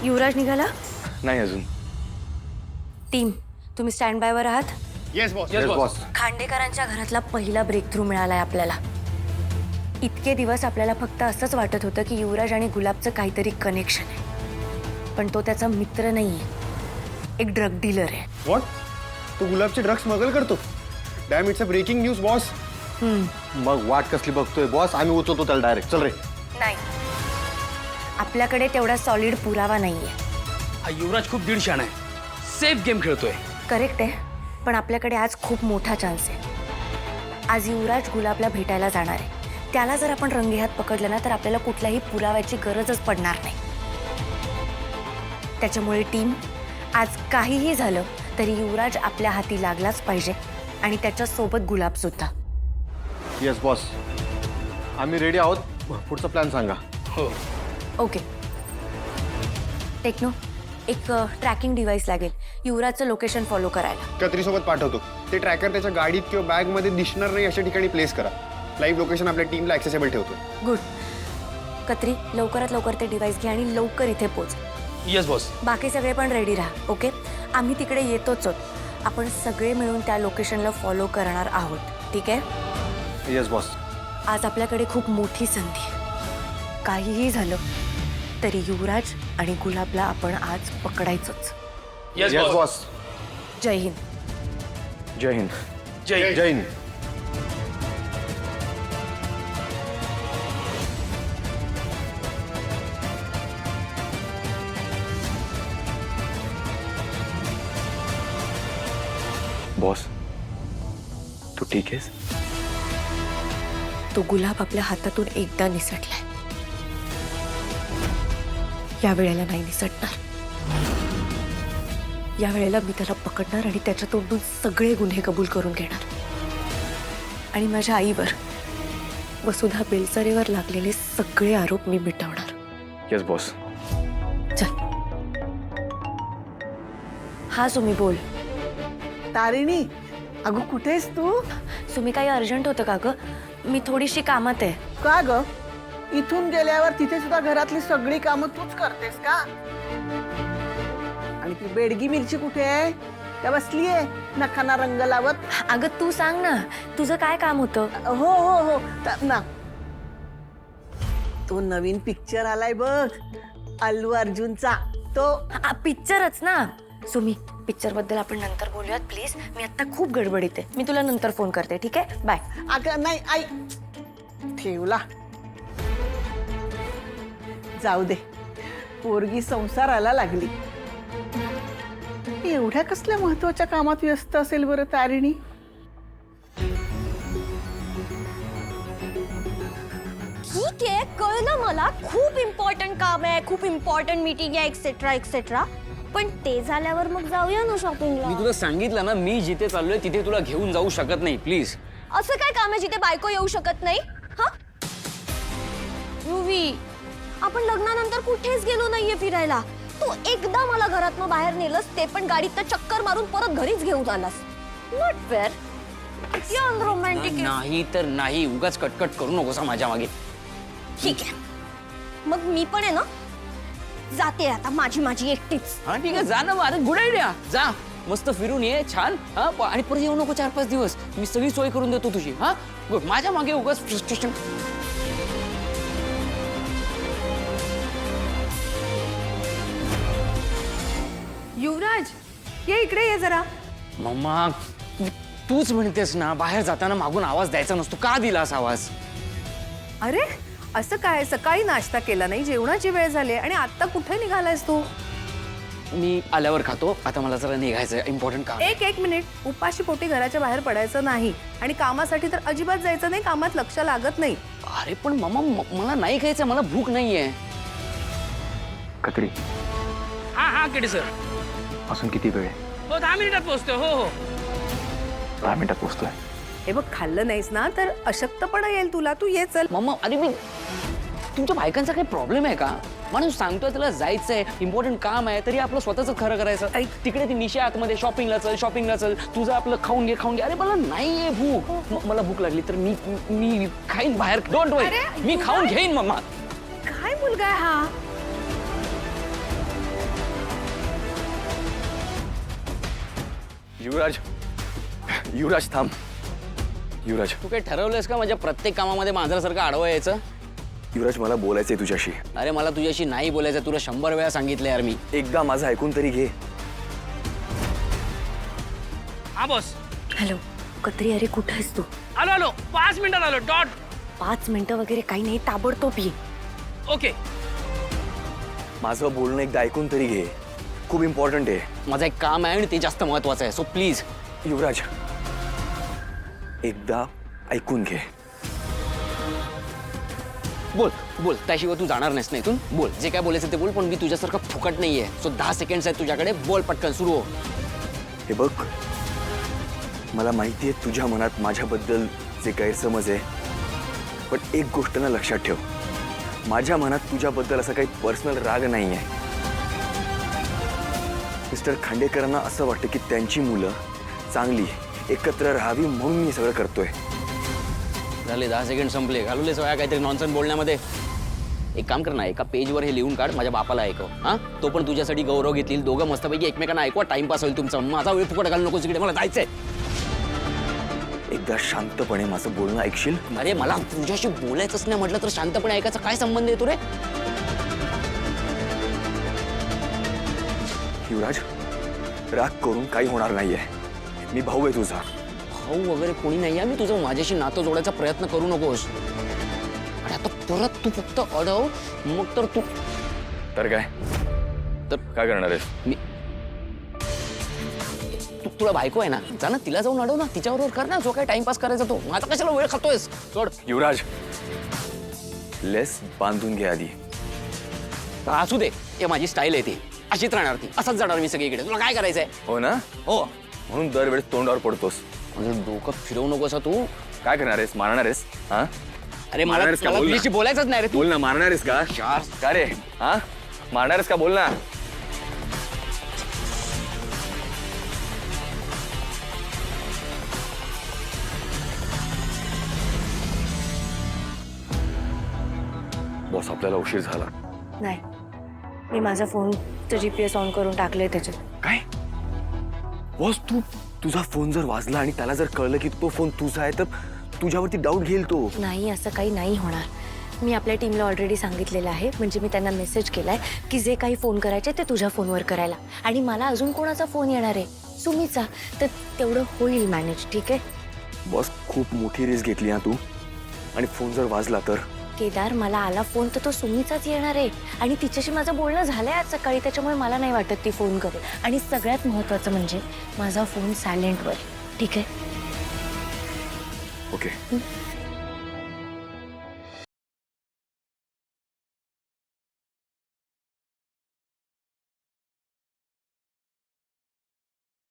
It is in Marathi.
युवराज निघाला नाही अजून. टीम तुम्ही स्टँड बायवर आहात. Yes boss. Yes boss. खांडेकरांच्या घरातला पहिला ब्रेक थ्रू मिळालाय आपल्याला. इतके दिवस आपल्याला फक्त असंच वाटत होतं की युवराज आणि गुलाबचं काहीतरी कनेक्शन आहे, पण तो त्याचा मित्र नाहीये, एक ड्रग डीलर आहे. व्हॉट? तू गुलाबचे ड्रग्स स्मगल करतो? Damn, it's a breaking news boss. मग वाट कसली बघतोय बॉस? आम्ही उचलतो त्याला डायरेक्ट. चल रे. नाही, आपल्याकडे तेवढा सॉलिड पुरावा नाहीये. हा युवराज खूप दीड शाणा आहे, सेफ गेम खेळतोय. करेक्ट आहे, पण आपल्याकडे आज खूप मोठा चान्स आहे. आज युवराज गुलाबला भेटायला जाणार आहे. त्याला जर आपण रंगेहात पकडलं ना तर आपल्याला कुठल्याही पुराव्याची गरजच पडणार नाही. त्याच्यामुळे टीम, आज काहीही झालं तरी युवराज आपल्या हाती लागलाच पाहिजे आणि त्याच्यासोबत गुलाब सुद्धा. येस बॉस, आम्ही रेडी आहोत. पुढचा प्लॅन सांगा. हो. ओके टेक्नो, एक ट्रॅकिंग डिव्हाइस लागेल युवराजचं लोकेशन फॉलो करायला. कत्री सोबत पाठवतो. ते ट्रॅकर त्याच्या गाडीत किंवा बॅग मध्ये दिसणार नाही अशा ठिकाणी प्लेस करा. लाईव्ह लोकेशन आपल्या टीमला ऍक्सेसेबल ठेवतो. गुड. कत्री, लवकरात लवकर ते डिव्हाइस घे आणि लवकर इथे पोच. Yes boss. बाकी सगळे पण रेडी राहा. ओके, आम्ही तिकडे येतोच आहोत. आपण सगळे मिळून त्या लोकेशनला फॉलो करणार आहोत. ठीक आहे? Yes boss. आज आपल्याकडे खूप मोठी संधी आहे. काहीही झालं तरी युवराज आणि गुलाबला आपण आज पकडायचंच. Yes yes boss. बॉस. जय हिंद. जय हिंद. जय जय हिंद. बॉस, तू ठीक आहेस? तो गुलाब आपल्या हातातून एकदा निसटलाय, या वेळेला नाही निसटणार. या वेळेला मी त्याला पकडणार आणि त्याच्या तोंडून सगळे गुन्हे कबूल करून घेणार आणि माझ्या आईवर, वसुधा बेलसरेवर लागलेले सगळे आरोप मी मिटवणार. Yes boss. चल. हा सुमी, बोल. तारिणी, अगं कुठेस तू? सुमी, काही अर्जंट होतं का ग? मी थोडीशी कामात आहे. का ग? इथून गेल्यावर तिथे सुद्धा घरातली सगळी कामं तूच करतेस का? आणि ती बेडगी मिरची कुठे आहे? त्या बसलीये नखाना रंग लावत. अगं तू सांग ना, तुझं काय काम होतं? हो हो हो ना, तो नवीन पिक्चर आलाय बघ, अल्लू अर्जुनचा. तो पिक्चरच ना. सुमी, पिक्चर बद्दल आपण नंतर बोलूयात प्लीज. मी आता खूप गडबडीत आहे. मी तुला नंतर फोन करते. ठीक आहे? बाय. अगं नाही, आई ठेवला. जाऊ दे, पोरगी संसाराला लागली. एवढ्या कसल्या महत्वाच्या कामात व्यस्त असेल बरं तारिणी? ठीक आहे, कळलं मला. खूप इम्पॉर्टंट काम आहे, खूप इम्पॉर्टंट मीटिंग आहे, एक्सेट्रा एक्सेट्रा. पण ते झाल्यावर मग जाऊया ना शॉपिंगला. मी तुला सांगितलं ना, मी जिथे चाललोय तिथे तुला घेऊन जाऊ शकत नाही. प्लीज. असं काय काम आहे जिथे बायको येऊ शकत नाही? हा रुवी, आपण लग्नानंतर कुठेच गेलो नाहीये फिरायला. तू एकदा मला घरातनं बाहेर नेलंस, ते पण गाडीत चक्कर मारून परत घरीच घेऊन आलास. Not fair. रोमॅन्टिक. नाही तर नाही, उगाच कटकट करू नकोस माझ्या मागे. ठीक आहे, मग मी पण आहे ना जाते आता, माझी एकटीच. हा ठीक आहे, जा ना. अरे गुड आयडिया. जा, मस्त फिरून ये छान. हा, आणि परत येऊ नको 4-5 दिवस. मी सगळी सोय करून देतो तुझी. हा गुड. माझ्या मागे उगाच फ्रस्ट्रेशन. युवराज, ये इकडे ये जरा. मम्मा, तूच म्हणतेस ना बाहेर जाताना मागून आवाज द्यायचा नसतो. का दिलास आवाज? अरे असं काय, सकाळी नाश्ता केला नाही, जेवणाची वेळ झाली आणि आता कुठे निघालायस तू? मी आल्यावर खातो. आता मला जरा निघायचं, इम्पॉर्टंट काम. एक मिनिट. उपाशी पोटी घराच्या बाहेर पडायचं नाही आणि कामासाठी तर अजिबात जायचं नाही. कामात लक्ष लागत नाही. अरे पण मम्मा, मला नाही खायचं, मला भूक नाहीये. कत्री, हा किती सर? असून किती वेळ आहे? हो, 10 मिनिटात पोहोचतो. हो 10 मिनिटात पोहोचतोय. हे बघ, खाल्लं नाहीस ना तर अशक्तपणा येईल तुला. तू ये, चल. मम्मा, अरे मी, तुमच्या बायकांचा काही प्रॉब्लेम आहे का? माणूस सांगतोय त्याला जायचंय, इम्पॉर्टंट काम आहे, तरी आपलं स्वतःच खरं करायचं. तिकडे ती निशा आतमध्ये शॉपिंगला चल. तुझं आपलं खाऊन घे. अरे मला नाहीये भूक. मला भूक लागली तर मी खाईन बाहेर. डोंट वरी, मी खाऊन घेईन. मम्मा, काय मुलगा आहे हा? युवराज युवराज थांब. युवराज तू काही ठरवलंयस का माझ्या प्रत्येक कामामध्ये मांजरासारखं आडवं यायचं? युवराज मला बोलायचंय तुझ्याशी. अरे मला तुझ्याशी नाही बोलायचं, तुला 100 वेळा सांगितलं यार मी. एकदा माझं ऐकून तरी घे. हा बॉस. हॅलो कत्री, अरे कुठं आहेस तू? आलो आलो 5 मिनिटात आलो डॉट. 5 मिनिटं वगैरे काही नाही, ताबडतोब ये. ओके. माझं बोलणं एकदा ऐकून तरी घे, खूप इम्पॉर्टंट आहे. माझं एक काम आहे आणि ते जास्त महत्वाचं आहे, सो प्लीज. युवराज एकदा ऐकून घे. बोल बोल, त्याशिवाय तू जाणार नाहीस ना इथून. बोल जे काय बोलायचं ते बोल, पण मी तुझ्यासारखं फुकट नाहीये. सो 10 सेकंड्स आहेत तुझ्याकडे, बोल पटकन सुरू हो. हे बघ, मला माहिती आहे तुझ्या मनात माझ्याबद्दल जे गैरसमज आहे, पण एक गोष्ट ना लक्षात ठेव, माझ्या मनात तुझ्याबद्दल असा काही पर्सनल राग नाही आहे. मिस्टर खांडेकरांना असं वाटतं की त्यांची मुलं चांगली एकत्र राहावी म्हणून मी सगळं करतोय. झाले 10 सेकंड संपले, घालवले सगळ्या काहीतरी नॉनसेन्स बोलण्यामध्ये. एक काम कर ना, एका पेजवर हे लिहून काढ, माझ्या बापाला ऐकव. हा, तो पण तुझ्यासाठी गौरव घेतील, दोघं मस्तपैकी एकमेकांना ऐकवा, टाइमपास होईल तुमचा. माझा वेळ फुकट घालू नको तिकडे, मला जायचंय. एकदा शांतपणे माझं बोलणं ऐकशील? अरे मला तुझ्याशी बोलायचंच नाही म्हटलं तर शांतपणे ऐकायचा काय संबंध येतो रे? युवराज, राग करून काही होणार नाहीये. मी भाऊ आहे तुझा. भाऊ वगैरे कोणी नाही आहे, मी तुझं माझ्याशी नातं जोडायचा प्रयत्न करू नकोस. अरे आता परत तू फक्त अडव, मग तर तू तर काय काय करणार आहेस? मी तुला बायको आहे ना, जा ना तिला जाऊन अडव ना, तिच्याबरोबर कर ना जो काही टाइमपास करायचा तो. माझा कशाला वेळ खातोयस? सोड. युवराज, लेस बांधून घे आधी. असू दे, हे माझी स्टाईल आहे ती, अशीच राहणार ती, असंच जाणार मी सगळीकडे. तुला काय करायचंय? हो ना? हो. म्हणून दरवेळेस तोंडावर पडतोस. म्हणजे डोकं फिरवू नकोस तू. काय करणार आहेस? मारणार आहेस? हा, अरे मला मारणारच का? बोल ना. तुझ्याशी बोलायचंच नाही रे तू. बोल ना, मारणार आहेस का? का रे? हा, मारणार आहेस का? बोल ना. बॉस, आपल्याला उशीर झाला. नाही, मी माझा फोनचं GPS ऑन करून टाकलंय त्याच्यात. काय बॉस, तुझा फोन जर वाजला आणि त्याला जर कळलं की तो फोन तुझा आहे तर तुझ्यावरती डाऊट घेईल तो. नाही, असं काही नाही होणार. मी आपल्या टीमला ऑलरेडी सांगितलेलं आहे, म्हणजे मी त्यांना मेसेज केलाय की जे काही फोन करायचे ते तुझ्या फोनवर करायला. आणि मला अजून कोणाचा फोन येणार आहे? सुमीचा. तर तेवढं होईल मॅनेज, ठीक आहे? बॉस, खूप मोठी रिस्क घेतली हा तू. आणि फोन जर वाजला तर? केदार, मला आला फोन तर तो सुमीचाच येणार आहे. आणि तिच्याशी माझं बोलणं झालंय आज सकाळी, त्याच्यामुळे मला नाही वाटत ती फोन करेल. आणि सगळ्यात महत्त्वाचं म्हणजे माझा फोन सायलेंटवर, ठीक आहे? ओके.